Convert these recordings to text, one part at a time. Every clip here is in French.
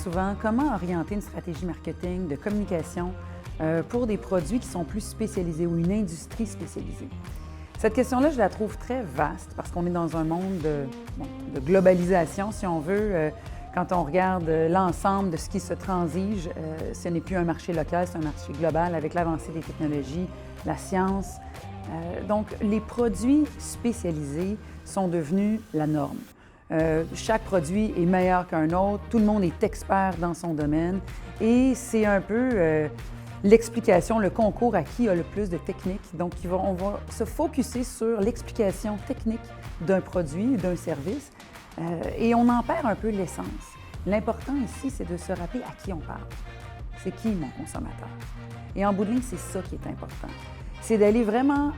souvent comment orienter une stratégie marketing de communication pour des produits qui sont plus spécialisés ou une industrie spécialisée. Cette question-là, je la trouve très vaste parce qu'on est dans un monde de globalisation, si on veut. Quand on regarde l'ensemble de ce qui se transige, ce n'est plus un marché local, c'est un marché global avec l'avancée des technologies, la science. Donc, les produits spécialisés sont devenus la norme. Chaque produit est meilleur qu'un autre, tout le monde est expert dans son domaine et c'est un peu l'explication, le concours à qui a le plus de techniques. Donc, on va se focusser sur l'explication technique d'un produit, d'un service et on en perd un peu l'essence. L'important ici, c'est de se rappeler à qui on parle. C'est qui mon consommateur? Et en bout de ligne, c'est ça qui est important. C'est d'aller vraiment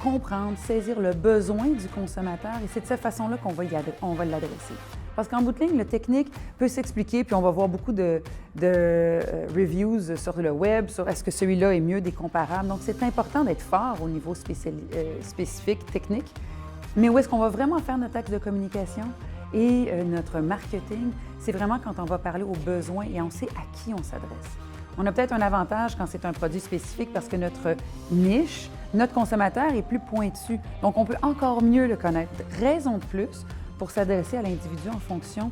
comprendre, saisir le besoin du consommateur et c'est de cette façon-là qu'on va l'adresser. Parce qu'en bout de ligne, le technique peut s'expliquer, puis on va voir beaucoup de reviews sur le web, sur est-ce que celui-là est mieux des comparables. Donc, c'est important d'être fort au niveau spécifique, technique. Mais où est-ce qu'on va vraiment faire notre axe de communication et notre marketing? C'est vraiment quand on va parler aux besoins et on sait à qui on s'adresse. On a peut-être un avantage quand c'est un produit spécifique parce que notre niche, notre consommateur est plus pointu. Donc, on peut encore mieux le connaître. Raison de plus pour s'adresser à l'individu en fonction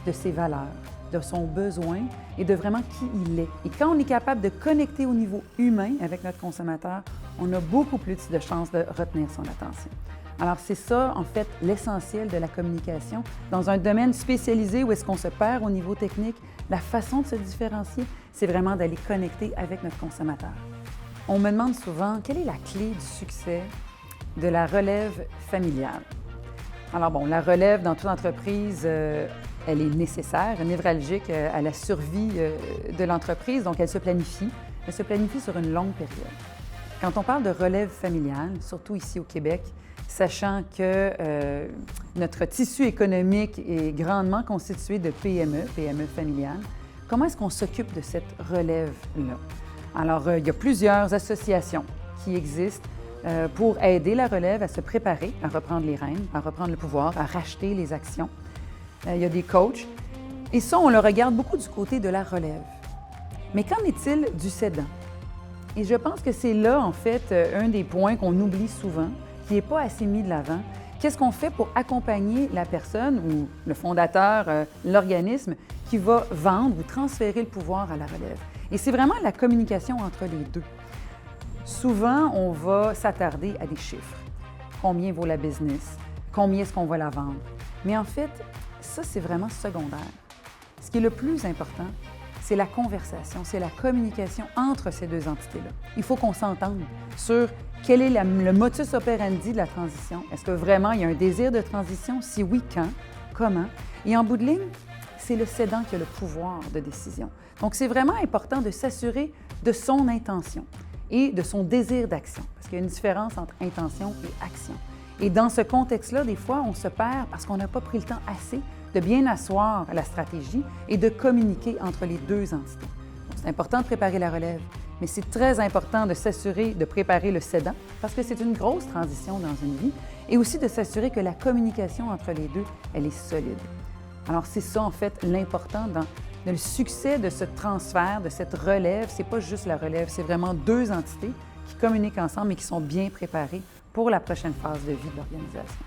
de ses valeurs, de son besoin et de vraiment qui il est. Et quand on est capable de connecter au niveau humain avec notre consommateur, on a beaucoup plus de chances de retenir son attention. Alors, c'est ça, en fait, l'essentiel de la communication. Dans un domaine spécialisé où est-ce qu'on se perd au niveau technique, la façon de se différencier, c'est vraiment d'aller connecter avec notre consommateur. On me demande souvent, quelle est la clé du succès de la relève familiale? Alors bon, la relève dans toute entreprise, elle est nécessaire, névralgique à la survie de l'entreprise, donc elle se planifie. Elle se planifie sur une longue période. Quand on parle de relève familiale, surtout ici au Québec, sachant que notre tissu économique est grandement constitué de PME familiales, comment est-ce qu'on s'occupe de cette relève-là? Alors, il y a plusieurs associations qui existent pour aider la relève à se préparer, à reprendre les rênes, à reprendre le pouvoir, à racheter les actions. Il y a des coachs. Et ça, on le regarde beaucoup du côté de la relève. Mais qu'en est-il du cédant? Et je pense que c'est là, en fait, un des points qu'on oublie souvent, qui n'est pas assez mis de l'avant. Qu'est-ce qu'on fait pour accompagner la personne ou le fondateur, l'organisme qui va vendre ou transférer le pouvoir à la relève? Et c'est vraiment la communication entre les deux. Souvent, on va s'attarder à des chiffres. Combien vaut la business? Combien est-ce qu'on va la vendre? Mais en fait, ça, c'est vraiment secondaire. Ce qui est le plus important, c'est la conversation, c'est la communication entre ces deux entités-là. Il faut qu'on s'entende sur quel est le modus operandi de la transition. Est-ce que vraiment il y a un désir de transition? Si oui, quand? Comment? Et en bout de ligne, c'est le cédant qui a le pouvoir de décision. Donc, c'est vraiment important de s'assurer de son intention et de son désir d'action, parce qu'il y a une différence entre intention et action. Et dans ce contexte-là, des fois, on se perd parce qu'on n'a pas pris le temps assez de bien asseoir la stratégie et de communiquer entre les deux entités. Donc, c'est important de préparer la relève, mais c'est très important de s'assurer de préparer le cédant parce que c'est une grosse transition dans une vie et aussi de s'assurer que la communication entre les deux, elle est solide. Alors, c'est ça, en fait, l'important dans le succès de ce transfert, de cette relève. C'est pas juste la relève, c'est vraiment deux entités qui communiquent ensemble et qui sont bien préparées pour la prochaine phase de vie de l'organisation.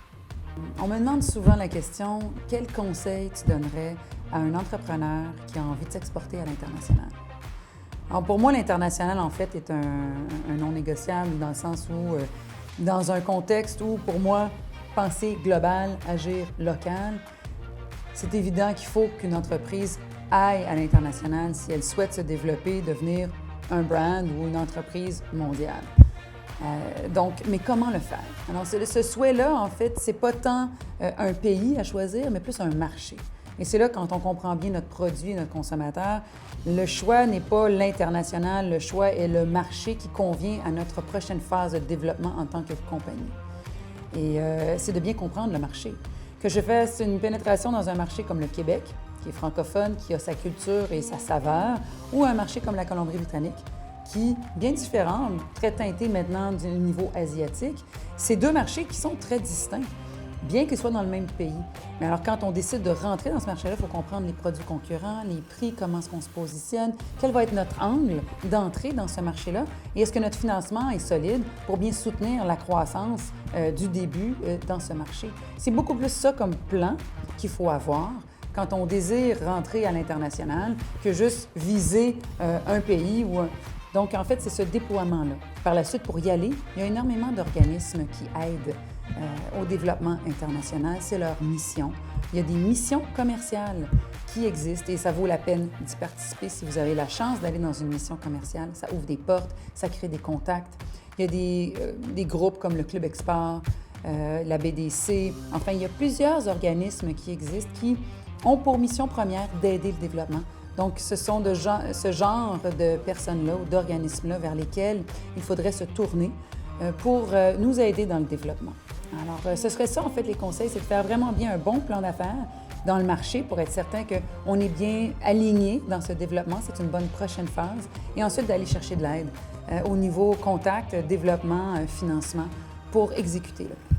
On me demande souvent la question, quel conseil tu donnerais à un entrepreneur qui a envie de s'exporter à l'international? Alors pour moi, l'international, en fait, est un non négociable dans le sens où, dans un contexte où, pour moi, penser global, agir local, c'est évident qu'il faut qu'une entreprise aille à l'international si elle souhaite se développer, devenir un brand ou une entreprise mondiale. Mais comment le faire? Alors, ce souhait-là, en fait, c'est pas tant un pays à choisir, mais plus un marché. Et c'est là, quand on comprend bien notre produit, notre consommateur, le choix n'est pas l'international, le choix est le marché qui convient à notre prochaine phase de développement en tant que compagnie. Et c'est de bien comprendre le marché. Que je fasse une pénétration dans un marché comme le Québec, qui est francophone, qui a sa culture et sa saveur, ou un marché comme la Colombie-Britannique, qui, bien différent, très teinté maintenant du niveau asiatique, c'est deux marchés qui sont très distincts. bien qu'ils soient dans le même pays. Mais alors, quand on décide de rentrer dans ce marché-là, il faut comprendre les produits concurrents, les prix, comment est-ce qu'on se positionne, quel va être notre angle d'entrée dans ce marché-là et est-ce que notre financement est solide pour bien soutenir la croissance du début dans ce marché. C'est beaucoup plus ça comme plan qu'il faut avoir quand on désire rentrer à l'international que juste viser un pays ou un... Donc, en fait, c'est ce déploiement-là. Par la suite, pour y aller, il y a énormément d'organismes qui aident au développement international. C'est leur mission. Il y a des missions commerciales qui existent et ça vaut la peine d'y participer si vous avez la chance d'aller dans une mission commerciale. Ça ouvre des portes, ça crée des contacts. Il y a des groupes comme le Club Export, la BDC. Enfin, il y a plusieurs organismes qui existent qui ont pour mission première d'aider le développement. Donc, ce sont ce genre de personnes-là ou d'organismes-là vers lesquels il faudrait se tourner pour nous aider dans le développement. Alors, ce serait ça, en fait, les conseils, c'est de faire vraiment bien un bon plan d'affaires dans le marché pour être certain qu'on est bien aligné dans ce développement. C'est une bonne prochaine phase. Et ensuite, d'aller chercher de l'aide au niveau contact, développement, financement pour exécuter le plan.